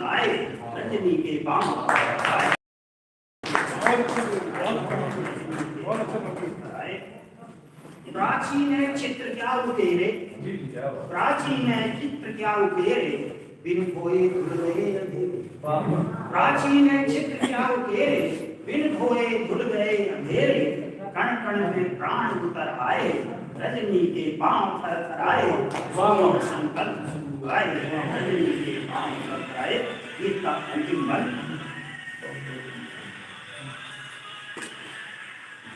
सुनाए रजनी के पांव आए। प्राचीन चित्र क्या उकेरे, प्राचीन चित्र क्या उकेरे, बिन खोए धुल गए अंधेरे। प्राचीन चित्र क्या उकेरे, बिन खोए धुल गए अंधेरे। कण कण में प्राण उतर आए, रजनी के पांव थरथराए। संकल्प आए, रजनी के पांव थरथराए। गीत का अंतिम बल।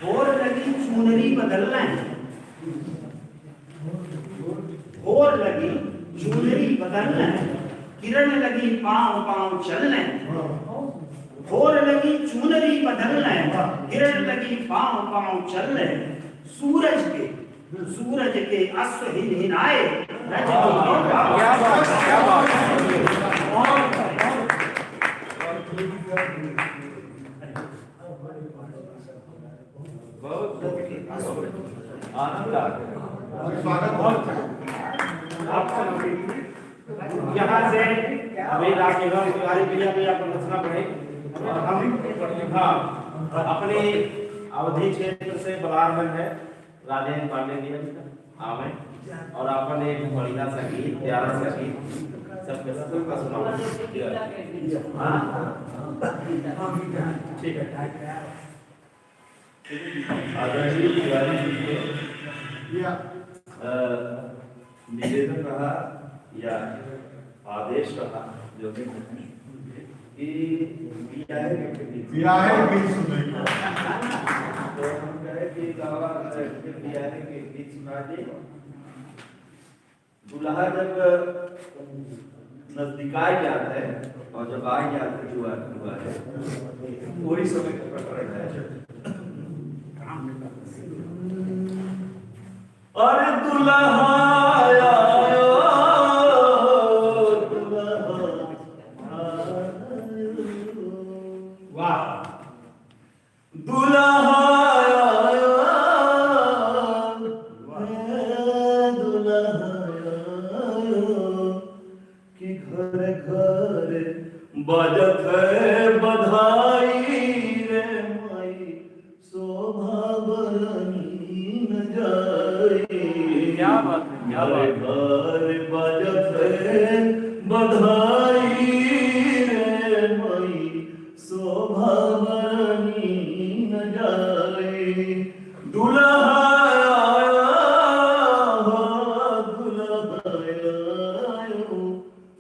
भोर लगी चुनरी बदलना, भोर लगी चुनरी बदलना, किरण लगी पांव पांव चलने। भोर लगी चुनरी बदलना, किरण लगी पांव पांव चलने। सूरज के अश्व हिनहिनाए, रजनी के पांव। क्या बात है, क्या बात है। आनंद आ गया। स्वागत यहाँ से अभी राकेश तिवारी भैया भी आपको रचना पड़े और हम अपने अवधि क्षेत्र से बलारमन है राजेंद्र पांडे जी आवे और आपने एक बढ़िया सा गीत प्यारा सा गीत सब सब का सुनाओ। ठीक है। आदरणीय तिवारी जी को निवेदन रहा या आदेश रहा जो कि ब्याह के गीत सुनने तो हम कहे कि गावा ब्याह के गीत सुना दे। दूल्हा जब नजदीक आ जाता है और जब आ जाता है हुआ है वही समय का प्रकरण है। अरे दुल्हा बजत है बधाई रे माई शोभा बरनी न जाए। क्या बात है, क्या बात है। बजत है बधाई रे माई शोभा बरनी न जाए। दुल्हा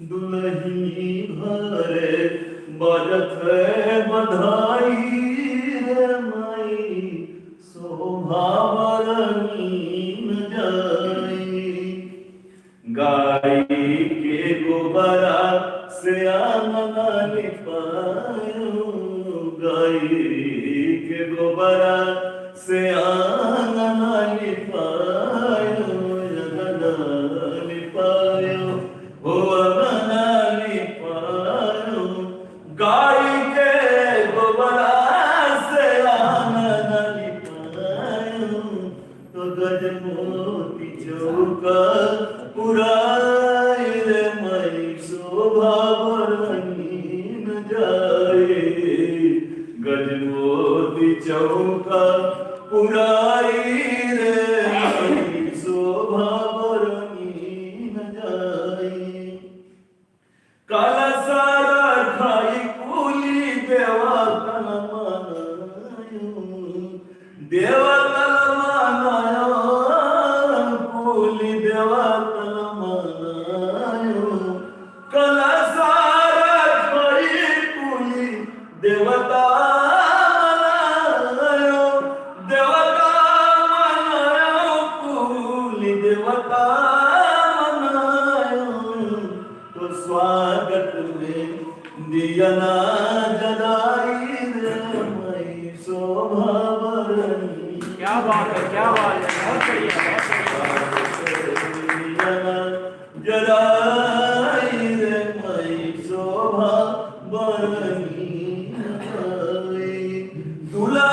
दुल्हनी घरे बजत है बधाई रे माई शोभा बरनी न जाए। गाय के गोबरा से आंगना लिपायो, गाय के गोबरा से आंगना लिपायो, अंगना लिपायो हो अंगना लिपायो। गाय के गोबरा से आंगना लिपायो तो गज मोती चौका पुराए रे माई शोभा बरनी न जाए। गज मोती चौका पुराई रे माई शोभा बरनी न जाए। काला सारा खाई कुली देवा तन मनायो, देवा तन मनायो कुली देवा तन मनायो। काला सारा खाई कुली देवता मनायो, देवता मनायो कुली देवता तो स्वागत में दियना जलाई रे माई शोभा बरनी। क्या बात है, क्या बात है। बहुत बढ़िया, बहुत बढ़िया। जलाई रे माई शोभा बरनी दुल्हा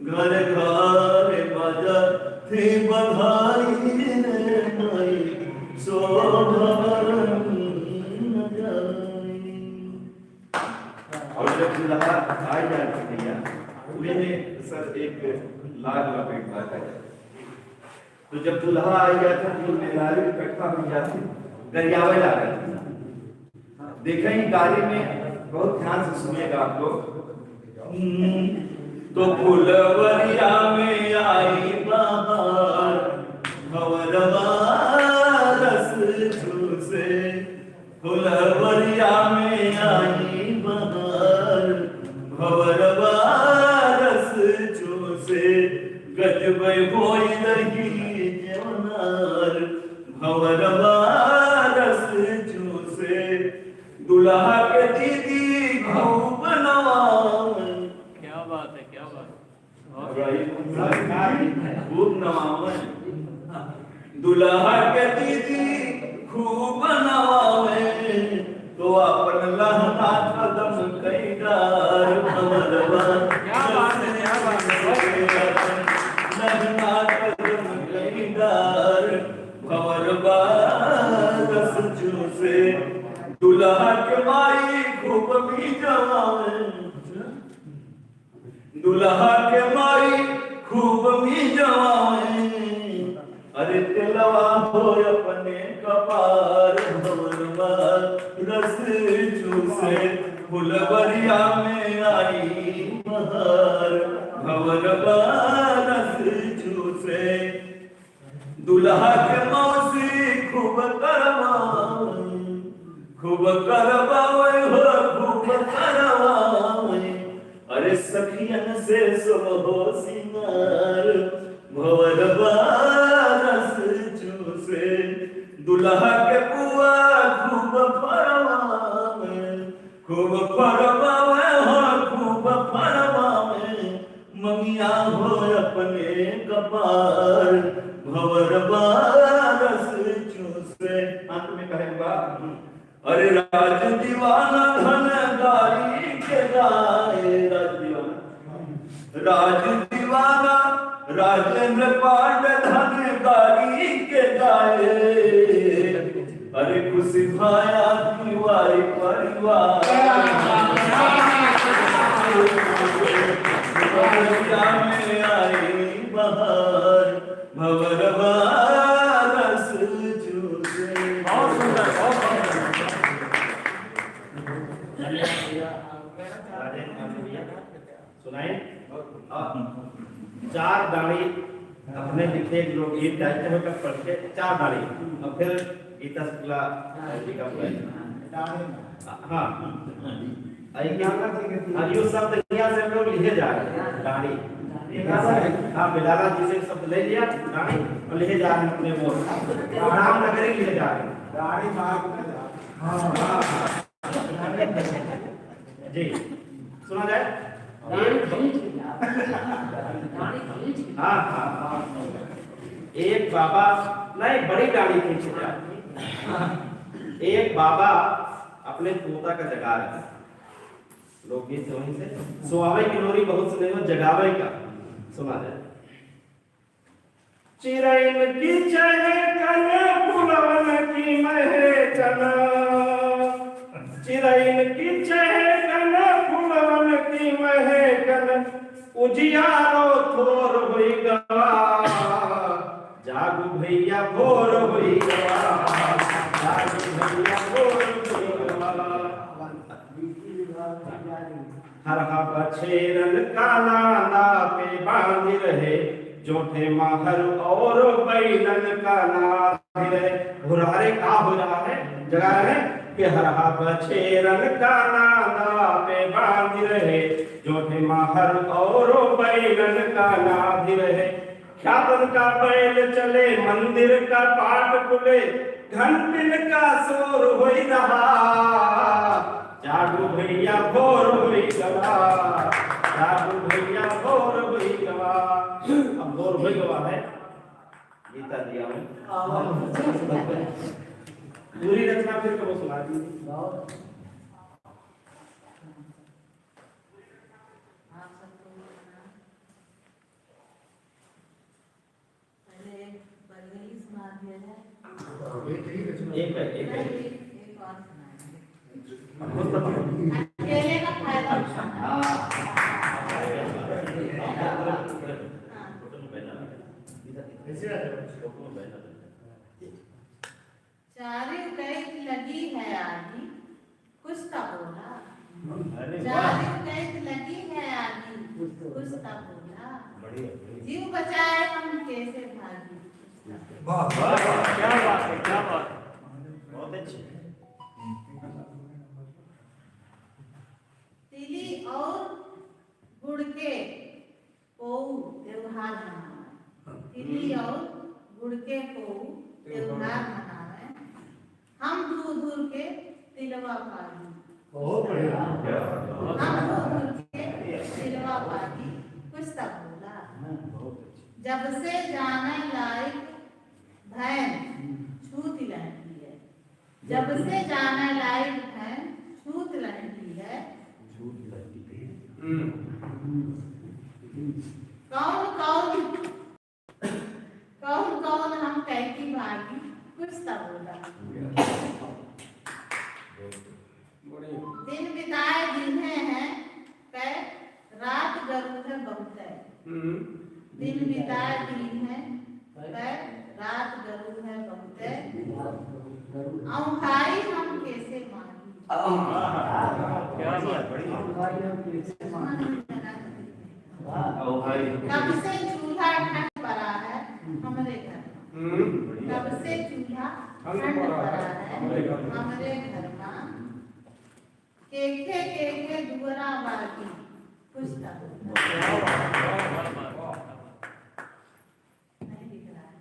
घर घर बजा थी बधाई विवाह का। तो जब दुल्हा आ गया था तो मेहरारू इकट्ठा हो जाती गरियावे ला रहे थे। देखेंगे गाड़ी में, बहुत ध्यान से सुनिएगा आप लोग। तो फुलवरिया में आई बहार, भंवरवा रस चूसे। फुलवरिया में आई बहार, भंवरवा रस चूसे। गजब होई रही जवनार, भंवरवा रस चूसे। दुल्हा के दीदी घऊ बनवावन, क्या बात है, क्या बात खूब नवावन। दुल्हा के दीदी खूब नवावे, तो अपन लहना कदम कई डार। भंवरवा क्या बात है, क्या बात है। लहना कदम कई डार, भंवरवा रस चूसे। दुल्हा के माई खूब भी जवावे, दुल्हा के माई खूब भी जवावे। अरे तिलवा हो अपने कपार, भंवरवा रस चूसे। फुलवरिया में आई बहार, भंवरवा रस चूसे। दुल्हा के मौसी खूब करवावे, खूब करवावे हो, खूब करवावे। अरे सखियन से सुबहो सिंगार, भंवरवा रस चूसे। दुल्हा के बुआ खूब फरमावे, खूब फरमावे हो, खूब फरमावे। मंगिया हो अपने कपार, भंवरवा रस चूसे। अंत में कहेगा, अरे राज दीवाना धन गारी के गाए। राज दीवाना राजेंद्र पांडे धन गारी के गाए। अरे खुशी भाया तिवारी परिवार, में आई बहार, भंवरवा रस चूसे। बहुत सुंदर, बहुत सुंदर। सुनाए। चार दाढ़ी अपने लिखे लोकगीत गाते हुए कब पढ़ते, चार दाढ़ी। अब फिर गीता शुक्ला जी का हाँ ये शब्द यहाँ से हम लोग लिखे जा रहे हैं। दाढ़ी हाँ बिलाला जी से शब्द ले लिया दाढ़ी और लिखे जा रहे हैं अपने वो राम नगरी लिखे जा रहे हैं। दाढ़ी मार्ग में जी सुना जाए। हाँ हाँ एक बाबा नहीं बड़ी गाड़ी खींची जाए। एक बाबा अपने तोता का जगा रहे थे। लोकगीत से वहीं से सुहावे की लोरी बहुत सुने हो, जगावे का सुना जाए। चिरैन की चहकन फुलवन की महकन, चिरैन की चहकन फुलवन की महकन। उजियारो थोर हुई गवा, जागू भैया भोर हुई गवा, जागू भैया भोर हुई गवा। हर बछेरन काला ना पे बांध रहे, जोठे माहर और बैलन का नाथ रहे। भुरारे का हो रहा है जगा रहे कि हर बछेरन का ना पे बांध रहे, जोठे माहर और बैलन का नाथ रहे। ख्यातन का बैल चले मंदिर का पाठ खुले, घंटिन का शोर हो रहा, जागू भैया भोर हुई गवा, जागू भैया भोर हुई गवा। अब भोर हुई गवा है गीता दिया हूँ। पूरी रचना फिर कब सुना दी। एक है अकेले का फायदा उठाना। हाँ चारों कैद लगी है आगी, कुछ तो बोला। अरे चारों कैद लगी है आगी, कुछ तो बोला। जीव बचाए हम कैसे भागी। क्या बात है, क्या बात है। बहुत अच्छी। तिली और गुड़ के पोऊ त्योहार मनावे। तिली और गुड़ के पोऊ त्योहार मनावे। हम दूर दूर के तिलवा पागी। बहुत बढ़िया। हम दूर दूर के तिलवा पागी, कुछ तो बोला। जब से जाने लायक भैन छूत लहटी है। जब से जाने लायक भैन छूत लहटी है। कौन कौन हम कैकी भागी, कुछ तो बोला। दिन बिताए दिन्हे हैं कै रात गरुड़ है बहुत है। दिन बिताए दिन है कै रात गरुड़ है बहुत है। औंधाई हम कैसे मांगी। क्या बात है। कब से चूल्हा ठंड पड़ा है हमारे घर में। कब से चूल्हा ठंड पड़ा है हमारे घर में। केखे दुअरा बाकी, कुछ तो नहीं दिख रहा है।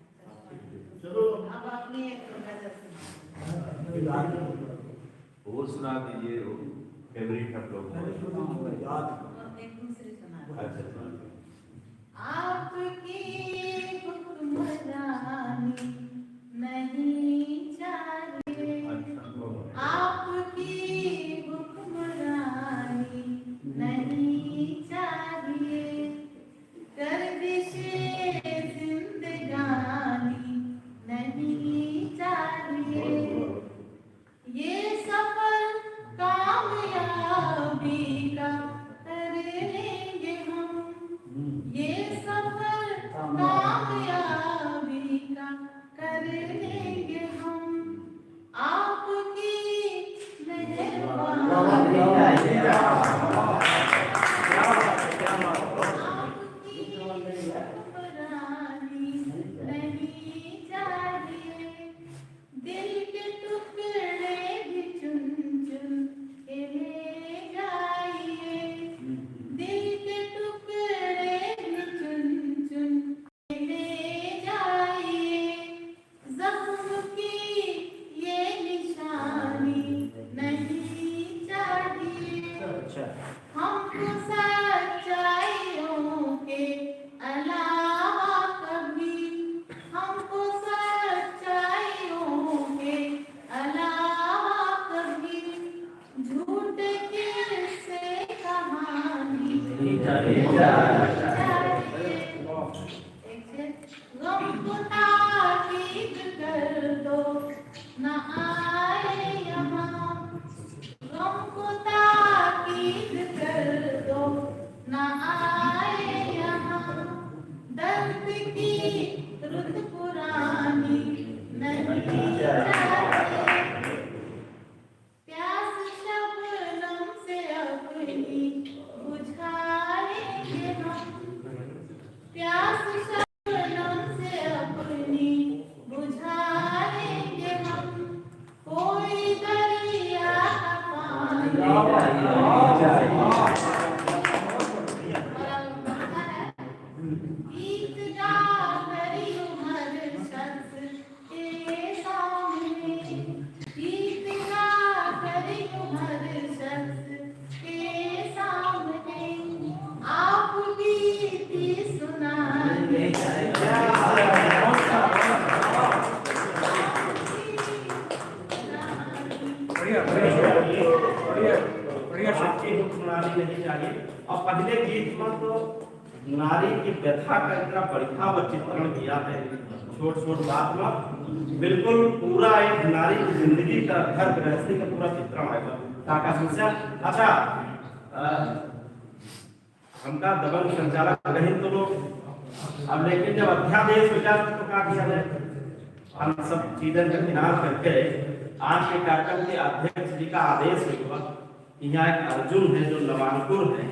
चलो अब अपनी एक गजल सुनाओ। वो सुना दीजिए, वो फेवरेट हम लोग और एक दूसरी सुना। आपकी हुक्मरानी नहीं चाहिए। आपकी हुक्मरानी नहीं चाहिए। गर्दिशे जिंदगानी नहीं चाहिए। ये सफर कामयाबी का कर लेंगे हम। ये सफर कामयाबी का कर लेंगे हम। आपकी मेहरबानी। आपकी हुक्मरानी नहीं चाहिए। दिल के टुकड़े भी चुन चुन के ले जाइए। दिल के टुकड़े भी चुन चुन के ले जाइए। जख्म की ये निशानी नहीं चाहिए। हमको सच्चाइयों के अलावा कभी। हमको सच्चाइयों के अलावा कभी झूठ किस्से कहानी नहीं चाहिए। गम को ताकीद कर दो न आए यहाँ। गम को ताकीद कर दो न आए यहाँ। दर्द की रुत पुरानी नहीं चाहिए। प्यास शबनम से अपनी बुझाएंगे हम। प्यास शबनम से अपनी बुझाएंगे हम। कोई दरिया का गीत गा करी उमर शख्स के सामने। गीत गा करी उमर शख्स के सामने। आप गीती सुनाएंगे। आपकी हुक्मरानी नहीं चाहिए। और पहले गीत में तो नारी की व्यथा का इतना बढ़िया व चित्रण किया है। छोट छोट बात में बिल्कुल पूरा एक नारी की जिंदगी का घर गृहस्थी का पूरा चित्रण है। काका समस्या अच्छा हमका दबंग संचालक रही तो लोग अब लेकिन जब अध्यादेश मिला तो क्या किया जाए? हम सब चीजें दरकिनार करके आज के कार्यक्रम के अध्यक्ष जी का आदेश हुआ कि यहाँ एक अर्जुन है जो नवांकुर है,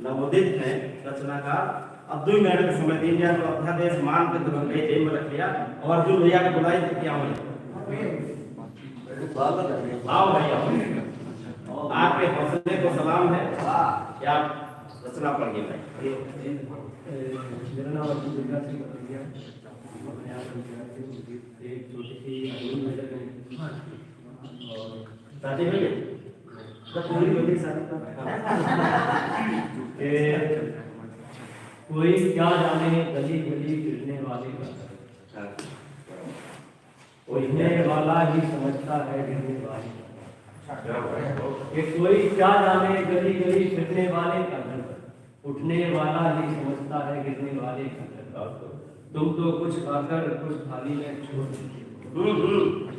नवोदित है रचनाकार, अब 2 मिनट का समय दी जाए तो अध्यादेश मान के तुरंत जेल में रख लिया और अर्जुन भैया को बुलाई थी क्या हुई? आओ भैया, आपके हौसले को सलाम है। क्या रचना पढ़िए भाई। मेरा नाम अर्जुन दुर्गा सिंह कटोरिया। अपने आप एक छोटी सी और शादी हुई है? तो पूरी बड़ी शादी कोई क्या जाने गली गली फिरने वाले का, उठने वाला ही समझता है गिरने वाले का। कि कोई क्या जाने गली गली फिरने वाले का घर, उठने वाला ही समझता है गिरने वाले का घर। तुम तो कुछ खाकर कुछ थाली में छोड़ देते,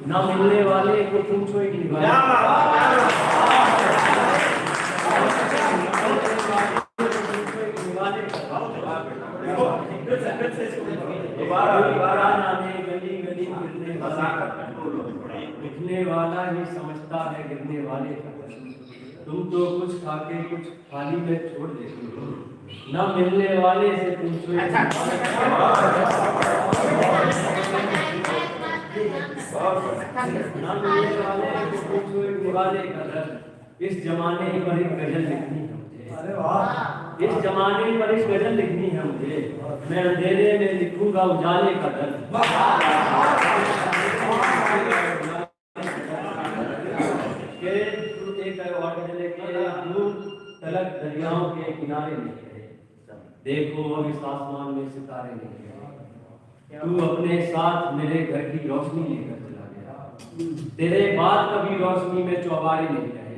ना मिलने वाले को तुम छो एक गली गली फिरने उठने वाला ही समझता है गिरने वाले का। तुम तो कुछ खाके कुछ थाली में छोड़ देते हो, ना मिलने वाले से पूछो ना मिलने वाले से पूछो एक निवाले का दर्द। इस जमाने पर एक गजल लिखनी है मुझे, इस जमाने पर एक गजल लिखनी है मुझे, मैं अंधेरे में लिखूंगा उजाले का दर्द। और गजल दूर तलक दरियाओं के किनारे नहीं है, देखो अब इस आसमान में सितारे नहीं है। तू अपने साथ मेरे घर की रोशनी लेकर चला गया, तेरे बाद कभी रोशनी में चौबारे नहीं रहे।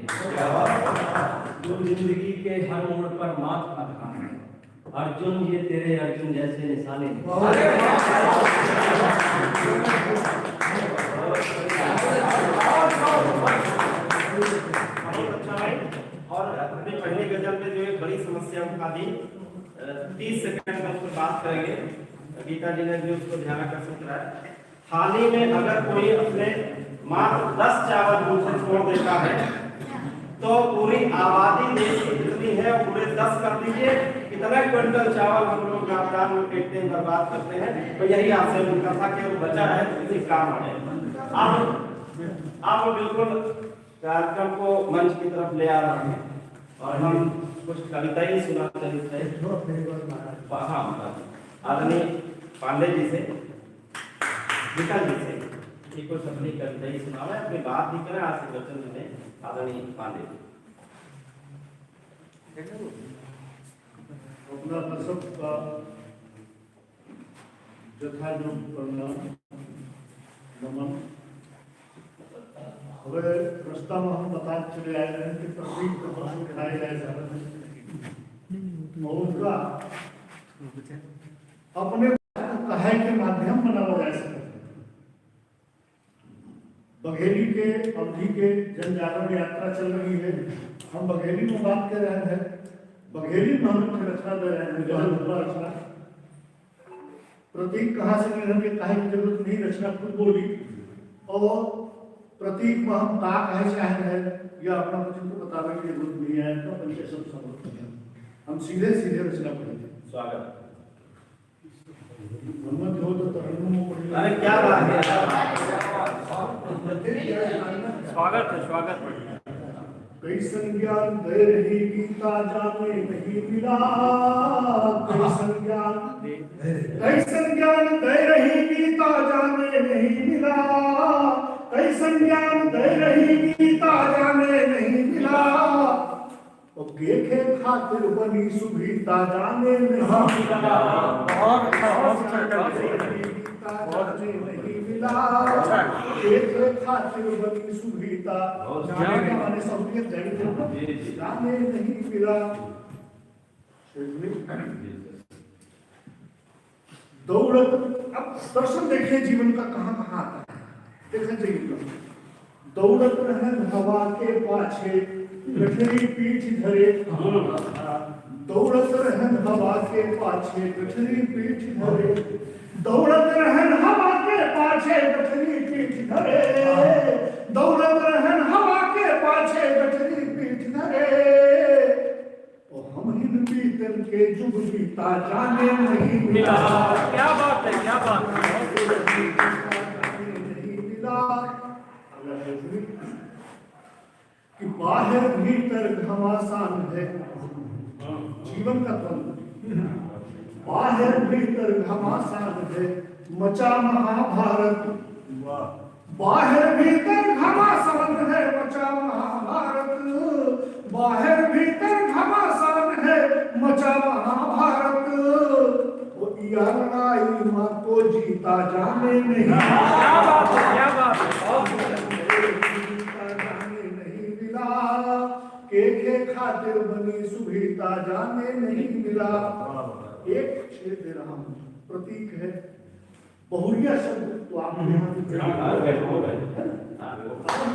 तू जिंदगी के हर मोड़ पर मात खा है, अर्जुन ये तेरे अर्जुन जैसे निशाने और अपनी पहली गजल में जो एक बड़ी समस्या उठा दी, 30 सेकंड में उस पर बात करेंगे। गीता जी ने भी उसको ध्यान आकर्षित कराया। थाली में अगर कोई अपने मात्र 10 चावल मुंह से छोड़ देता है तो पूरी आबादी देश की जितनी है पूरे 10 कर दीजिए, कितना क्विंटल चावल हम लोग गाँव में फेंकते हैं, बर्बाद करते हैं। तो यही आशय उनका था कि वो बचा है तो किसी काम आए। आप बिल्कुल कार्यक्रम को मंच की तरफ ले आ रहे हैं और हम कुछ कविताएं सुनाते हैं। आदरणीय पांडे जी से, विकल जी से ये कुछ अपनी कविताएं सुनावे, अपनी बात भी करें। आज से वचन में आदरणीय पांडे जी अपना दर्शक का यथायोग प्रणाम नमन। હવે રસ્તામાં हम बता चले आए हैं कि प्रतीक कहाँ दिखाए गए जा रहे हैं और उनका अपने कहे के माध्यम बनाया जा सकता है। बघेली के अवधि के जन जागरण यात्रा चल रही है, हम बघेली में बात कर रहे हैं, बघेली में हम रचना दे रहे हैं। जो रचना प्रतीक कहाँ से मिल रहे कहे की जरूरत नहीं, रचना खुद बोली। और प्रतीक में हम का कहे चाहे हैं या अपना कुछ तो बताने की जरूरत नहीं है, तो पंचे सब समझ हम सीधे सीधे रचना पढ़ेंगे। स्वागत। मोहम्मद जो तो तरन्नुम पढ़ी। अरे क्या बात है, स्वागत है, स्वागत। कई संज्ञान दे रही गीता जाने नहीं मिला, कई संज्ञान दे रही गीता जाने नहीं मिला, कई संज्ञान दे रही गीता जाने नहीं मिला। तो केखे खातिर बनी सुभीता जाने नहीं मिला, बहुत नहीं मिला, केखे खातिर बनी सुभीता जाने माने सहूलियत जाने नहीं मिला। दौड़त अब दर्शन देखिए जीवन का कहाँ कहाँ आता है, देखना चाहिए। दौड़त रहे हवा के पाछे गठरी पीठ धरे दौड़त रहन हवा के पाछे गठरी पीठ धरे दौड़त रहन हवा के पाछे गठरी पीठ धरे दौड़त रहन हवा के पाछे गठरी पीठ धरे ओ हम हिन बीतन के जुग बीता जाने नहीं मिला। क्या बात है, क्या बात है। नहीं मिला कि बाहर भीतर घमासान है जीवन का तंत्र, बाहर भीतर घमासान है मचा महाभारत, बाहर भीतर घमासान है मचा महाभारत, बाहर भीतर घमासान है मचा महाभारत। वो यार लड़ाई मां को जीता जाने नहीं, क्या बात है, क्या बात है। जीता जाने नहीं मिला के खातिर बनी सुभीता जाने नहीं मिला। एक शेर दे रहा हूं, प्रतीक है बहुरिया शब्द, तो आपने यहाँ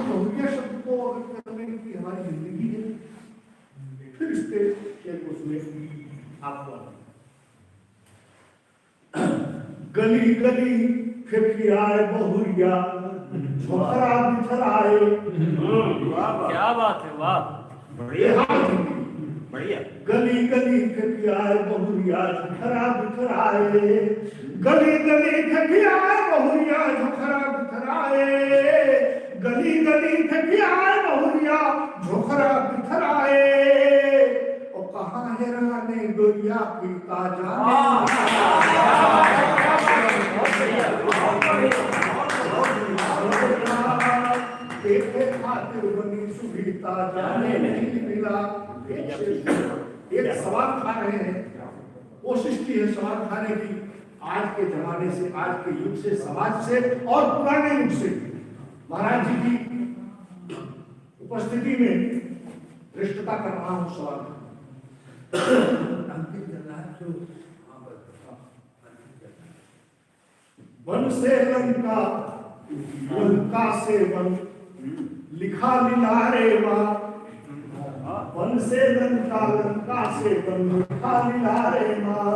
बहुरिया शब्द को अगर करने की हमारी जिंदगी है, फिर इसके शेर को सुने आपको। गली गली फिर बहुरिया झोकरा बिखराए, क्या बात है, वाह। बढ़िया बढ़िया। गली गली फिर बहुरिया झोकरा बिखराए, गली गली फिर बहुरिया झोकरा बिखराए, गली गली फिर बहुरिया झोकरा बिखराए। और कहाँ हेराने गोरिया पीता खातिर बनी सुभीता जाने नहीं मिला। एक सवाल खा रहे हैं, कोशिश की है सवाल खाने की, आज के जमाने से, आज के युग से, समाज से और पुराने युग से। महाराज जी की उपस्थिति में दृष्टता कर रहा हूं सवाल। वन से लंका, लंका से वन, लिखा लीलारे माँ। वन से लंका, लंका से वन, लिखा लीलारे माँ।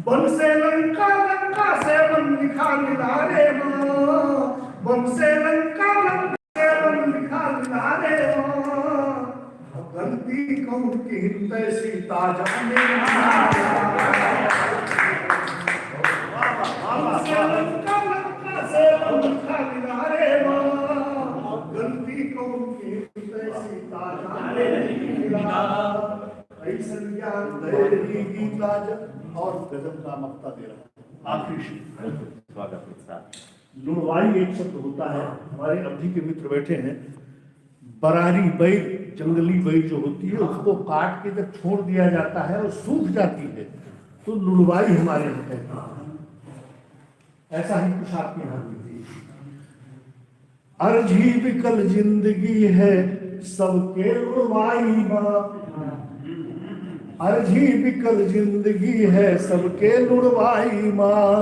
वन से लंका, लंका से वन, लिखा लीलारे माँ। वन से लंका, लंका से वन, लिखा लीलारे माँ। गलती कौन की हृदय सीता जाने गलती कौन की हृदय सीता जाने नहीं मिला। ऐसन ज्ञान दे गीता और गजब का मक्ता दे रहा। आखिरी लुणवाई एक शब्द होता है, हमारे अवधि के मित्र बैठे हैं। बरारी बैल, जंगली बैल जो होती है, उसको काट के जब छोड़ दिया जाता है और सूख जाती है तो लुणवाई हमारे यहाँ कहते हैं। ऐसा ही कुछ आपके यहाँ भी। अर्जी विकल जिंदगी है सबके लुणवाई माँ, अर्जी विकल जिंदगी है सबके लुणवाई माँ।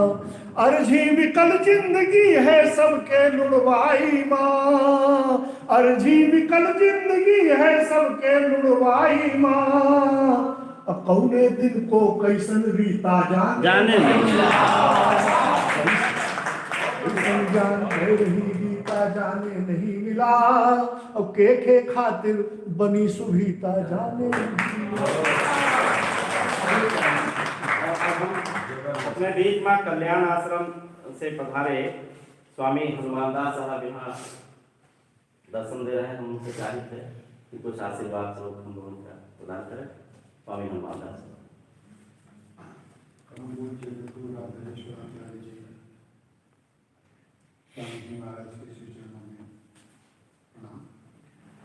अर्जी विकल जिंदगी है सबके लुणवाई माँ, अर्जी विकल जिंदगी है सबके लुणवाई माँ। कौने दिन को कैसन रीता जाने जान रही गीता जाने नहीं मिला। अब के खातिर बनी सुभीता जाने अपने बीच में कल्याण आश्रम से पधारे स्वामी हनुमानदास साहब यहाँ दर्शन दे रहे हैं। हम उनसे चाहते हैं कि कुछ आशीर्वाद स्वरूप हम लोगों का प्रदान करें। स्वामी हनुमानदास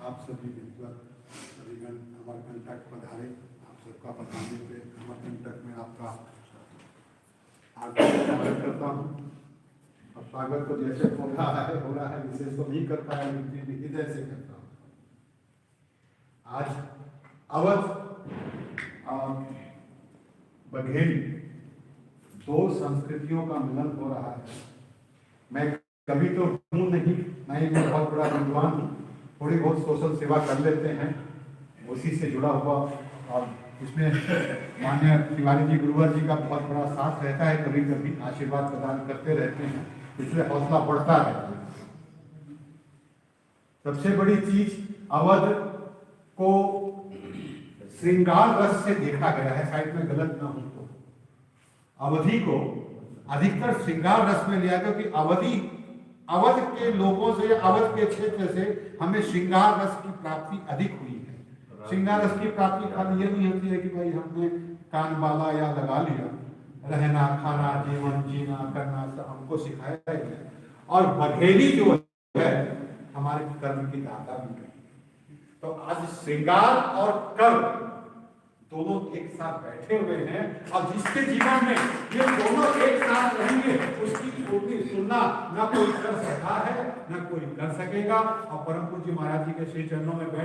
आप सभी विद्वत सभीगण अमरकंटक पधारे, आप सबका पधारने पे अमरकंटक में आपका स्वागत करता हूँ। और स्वागत तो जैसे हो रहा है विशेष तो नहीं कर पाया, लेकिन हृदय से करता हूँ। आज अवध और बघेल दो संस्कृतियों का मिलन हो रहा है। मैं कभी तो हूँ नहीं, मैं बहुत बड़ा विद्वान हूँ, थोड़ी बहुत सोशल सेवा कर लेते हैं, उसी से जुड़ा हुआ, और इसमें मान्य तिवारी जी गुरुवर जी का बहुत बड़ा साथ रहता है, कभी कभी आशीर्वाद प्रदान करते रहते हैं, इसलिए हौसला बढ़ता रहता है। सबसे बड़ी चीज अवध को श्रृंगार रस से देखा गया है, शायद मैं गलत ना हूं तो। अवधि को अधिकतर श्रृंगार रस में लिया गया, क्योंकि अवध के लोगों से, अवध के क्षेत्र से हमें श्रृंगार रस की प्राप्ति अधिक हुई है। श्रृंगार रस की प्राप्ति खाली ये नहीं होती है कि भाई हमने कान बाला या लगा लिया, रहना खाना जीवन जीना करना सब हमको सिखाया गया। और बघेली जो है हमारे कर्म की दाता भी है। तो आज श्रृंगार और कर्म दोनों एक साथ बैठे हुए हैं, और जिसके जीवन में ये दोनों एक साथ रहेंगे उसकी छोटी तुलना न कोई कर सकता है, न कोई कर सकेगा। और परम पूज्य महाराज जी के श्री चरणों में बैठ